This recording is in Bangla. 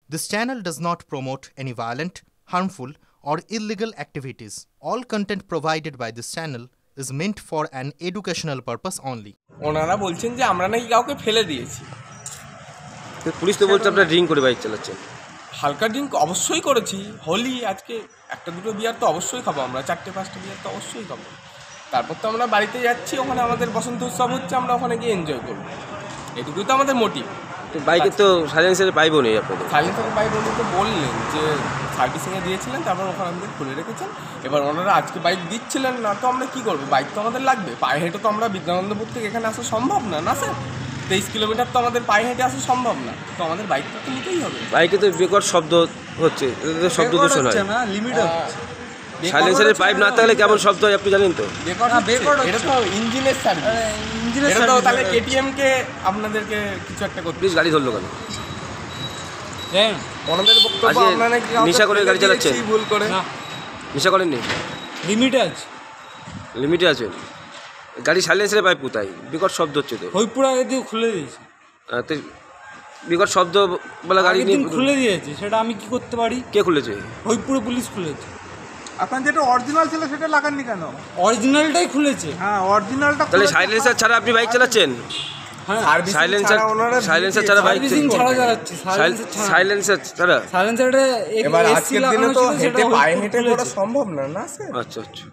This channel does not promote any violent, harmful, or illegal activities. All content provided by this channel is meant for an educational purpose only. ওনারা বলছেন যে আমরা নাকি কাউকে ফেলে দিয়েছি। পুলিশ তো বলছে আপনারা ড্রিঙ্ক করে বাইক চালাচ্ছেন। হালকা ড্রিঙ্ক অবশ্যই করেছি, হোলি আজকে একটা দুটো বিয়ার তো অবশ্যই খাবো, আমরা 4-5টা বিয়ার তো অবশ্যই খাবো। তারপর তো আমরা বাড়িতে যাচ্ছি, ওখানে আমাদের বসন্ত উৎসব হচ্ছে, আমরা ওখানে গিয়ে এনজয় করবো, এটুকুই তো আমাদের মোটিভ। বাইকে তো সাইলেন্সারের পাইপও নেই আপনাদের। সাইলেন্সারের পাইপ উনি তো বললেন যে সার্ভিসিংয়ে দিয়েছিলেন, তারপর ওখানে আমাদের খুলে রেখেছেন। এবার ওনারা আজকে বাইক দিচ্ছিলেন না, তো আমরা কী করবো? বাইক তো আমাদের লাগবে, পায়ে হেঁটে তো আমরা বিদ্যানন্দপুর থেকে এখানে আসা সম্ভব না, না স্যার? 23 কিলোমিটার তো আমাদের পায়ে হেঁটে আসা সম্ভব না, তো আমাদের বাইকটা তো নিতেই হবে। বাইকে তো বেকার শব্দ হচ্ছে, শব্দ দূষণ হয় না, লিমিট হচ্ছে। সাইলেন্সারের পাইপ না থাকলে কেমন শব্দ হয় আপনি জানেন তো? এটা তো ইঞ্জিনের সার্ভিস, এটা তো তাহলে কেটিএম কে আপনাদেরকে কিছু একটা করতে। প্লিজ গাড়ি ধরলো কেন? হ্যাঁ, ওনাদের বক্তব্য আপনারা কি নেশা করে গাড়ি চালাচ্ছেন? ভুল করে না, নেশা করেননি, লিমিটে আছে, লিমিটে আছেন। গাড়ি সাইলেন্সারের পাইপ কোথায়? বিকট শব্দ হচ্ছে তো। হইপুরা আগে দিয়ে খুলে দিয়েছে, তো বিকট শব্দ বলা গাড়ি নিয়ে খুলে দিয়েছে, সেটা আমি কি করতে পারি? কে খুলেছে? হইপুরে পুলিশ খুলেছে। আপনার যেটা অরিজিনাল ছিল সেটা লাগাননি কেন? অরিজিনালটাই খুলেছে। হ্যাঁ, অরিজিনালটা। তাহলে সাইলেন্সার ছাড়া আপনি বাইক চালাচ্ছেন? হ্যাঁ, সাইলেন্সার ছাড়া বাইক ছাড়া চালাচ্ছে, সাইলেন্সার ছাড়া। সাইলেন্সারটা এবার আজকের দিনে তো হেঁটে পায়ে হেঁটে করা সম্ভব না, না স্যার? আচ্ছা আচ্ছা।